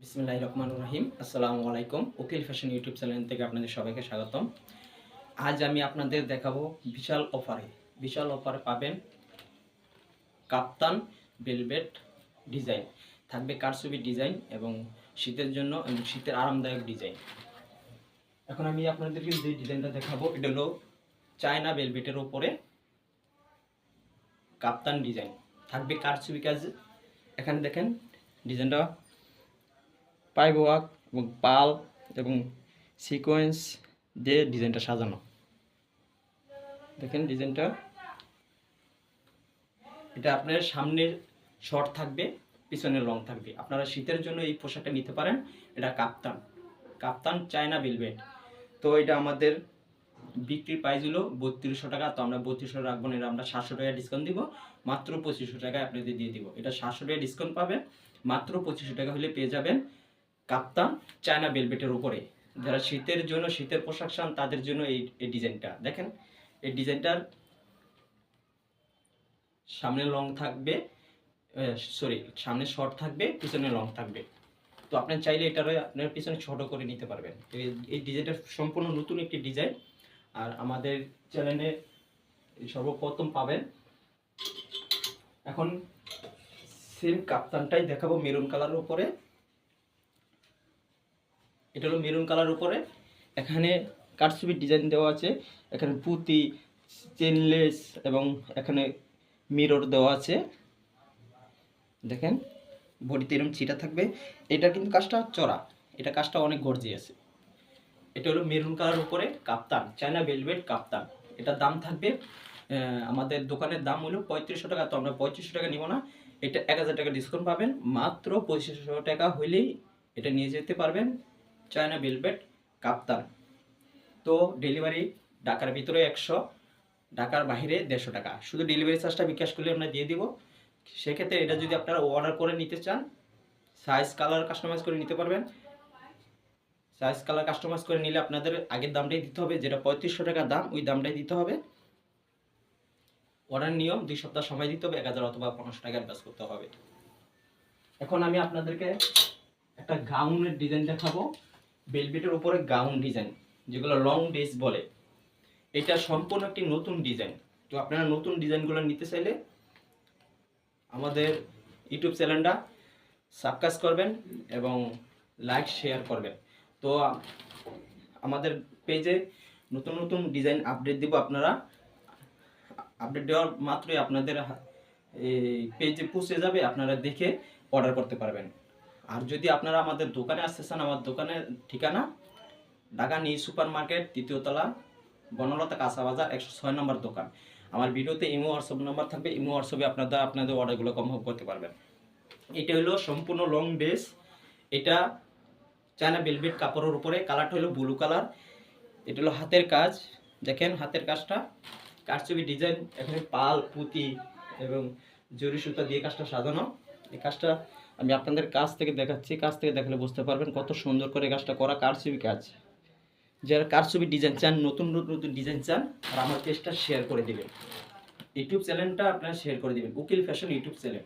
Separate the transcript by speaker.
Speaker 1: বিসমিল্লাহির রহমানির রহিম। আসসালামু আলাইকুম। উকিল ফ্যাশন ইউটিউব চ্যানেল থেকে আপনাদের সবাইকে স্বাগতম। আজ আমি আপনাদের দেখাবো বিশাল অফারে পাবেন কাপ্তান ভেলভেট ডিজাইন। থাকবে কারচুপি ডিজাইন এবং শীতের জন্য এবং শীতের আরামদায়ক ডিজাইন। এখন আমি আপনাদেরকে যে ডিজাইনটা দেখাবো এটা হলো চায়না ভেলভেটের উপরে কাপ্তান ডিজাইন। থাকবে কারচুপি কাজ। এখানে দেখেন ডিজাইনটা পাইপ ওয়ার্ক এবং পাল এবং সিকোয়েন্স দিয়ে ডিজাইনটা সাজানো। দেখেন ডিজাইনটা, এটা আপনার সামনের শর্ট থাকবে, পিছনের লং থাকবে। আপনারা শীতের জন্য এই পোশাকটা নিতে পারেন। এটা কাপ্তান চায়না ভেলভেট। তো এটা আমাদের বিক্রির প্রাইস হলো 3200 টাকা। তো আমরা 3200 রাখবো না, এটা আমরা 700 টাকা ডিসকাউন্ট দিব। মাত্র 2500 টাকায় আপনাদের দিয়ে দিব। এটা 700 টাকা ডিসকাউন্ট পাবেন, মাত্র 2500 টাকা হলে পেয়ে যাবেন কাপ্তান চায়না ভেলভেটের উপরে। যারা শীতের জন্য শীতের পোশাক চান তাদের জন্য এই ডিজাইনটা দেখেন। এই ডিজাইনটার সামনে লং থাকবে, সামনে শর্ট থাকবে, পিছনে লং থাকবে। তো আপনি চাইলে এটারও আপনার পিছনে ছোট করে নিতে পারবেন। এই ডিজাইনটা সম্পূর্ণ নতুন একটি ডিজাইন, আর আমাদের চ্যানেলে সর্বপ্রথম পাবেন। এখন সেম কাপ্তানটাই দেখাবো মেরুন কালারের উপরে। এটা হলো মেরুন কালার উপরে, এখানে কারচুপির ডিজাইন দেওয়া আছে। এখানে পুঁতি, চেনলেস এবং এখানে মিরর দেওয়া আছে। দেখেন বডিতে এরকম চিটা থাকবে। এটা কিন্তু কাজটা চড়া, এটা কাজটা অনেক গর্জিয়াস। এটা হলো মেরুন কালার উপরে কাপ্তান চায়না ভেলভেট কাপ্তান। এটার দাম থাকবে, আমাদের দোকানের দাম হলো 3500 টাকা। তো আমরা 3500 টাকা নিব না, এটা 1000 টাকা ডিসকাউন্ট পাবেন। মাত্র 2500 টাকা হইলেই এটা নিয়ে যেতে পারবেন চায়না ভেলভেট কাপ্তান। তো ডেলিভারি ঢাকার ভিতরে 100, ঢাকার বাইরে 150 টাকা। শুধু ডেলিভারি চার্জটা বিকাশ করলে আমরা দিয়ে দিব। সেক্ষেত্রে এটা যদি আপনারা অর্ডার করে নিতে চান, সাইজ কালার কাস্টমাইজ করে নিতে পারবেন। সাইজ কালার কাস্টমাইজ করে নিলে আপনাদের আগের দামটাই দিতে হবে, যেটা 3500 টাকা দাম, ওই দামটাই দিতে হবে। অর্ডার নিয়ম 2 সপ্তাহ সময় দিতে হবে, 1000 অথবা 1500 টাকা অ্যাডভান্স করতে হবে। এখন আমি আপনাদেরকে একটা গাউনের ডিজাইন দেখাবো, ভেলভেটের উপরে গাউন ডিজাইন, যেগুলো লং ড্রেস বলে। এটা সম্পূর্ণ একটি নতুন ডিজাইন। তো আপনারা নতুন ডিজাইনগুলো নিতে চাইলে আমাদের ইউটিউব চ্যানেলটা সাবস্ক্রাইব করবেন এবং লাইক শেয়ার করবেন। তো আমাদের পেজে নতুন নতুন ডিজাইন আপডেট দিব। আপনারা আপডেট দেওয়ার মাত্রই আপনাদের এই পেজে পৌঁছে যাবে, আপনারা দেখে অর্ডার করতে পারবেন। আর যদি আপনারা আমাদের দোকানে আসতে চান, আমার দোকানের ঠিকানা ঢাকা নিউ সুপার মার্কেট, 3য় তলা, বনলতা কাঁচা বাজার, 106 নম্বর দোকান। আমার ভিডিওতে ইমো হোয়াটসঅ্যাপ নাম্বার থাকবে, ইমো হোয়াটসঅ্যাপে আপনাদের অর্ডারগুলো কনফার্ম করতে পারবেন। এটা হলো সম্পূর্ণ লং ড্রেস। এটা চায়না ভেলভেট কাপড়ের উপরে, কালারটা হলো ব্লু কালার। এটা হলো হাতের কাজ। দেখেন হাতের কাজটা কারচুপি ডিজাইন, এখানে পাল, পুঁতি এবং জরি সুতা দিয়ে কাজটা সাজানো। এই কাজটা আমি আপনাদের কাছ থেকে দেখাচ্ছি, কাছ থেকে দেখালে বুঝতে পারবেন কত সুন্দর করে কাজটা করা। কারচুপি কাজ, যারা কারচুপি ডিজাইন চান, নতুন নতুন ডিজাইন চান, আর আমার পেজটা শেয়ার করে দিবেন, ইউটিউব চ্যানেলটা আপনারা শেয়ার করে দিবেন, উকিল ফ্যাশন ইউটিউব চ্যানেল।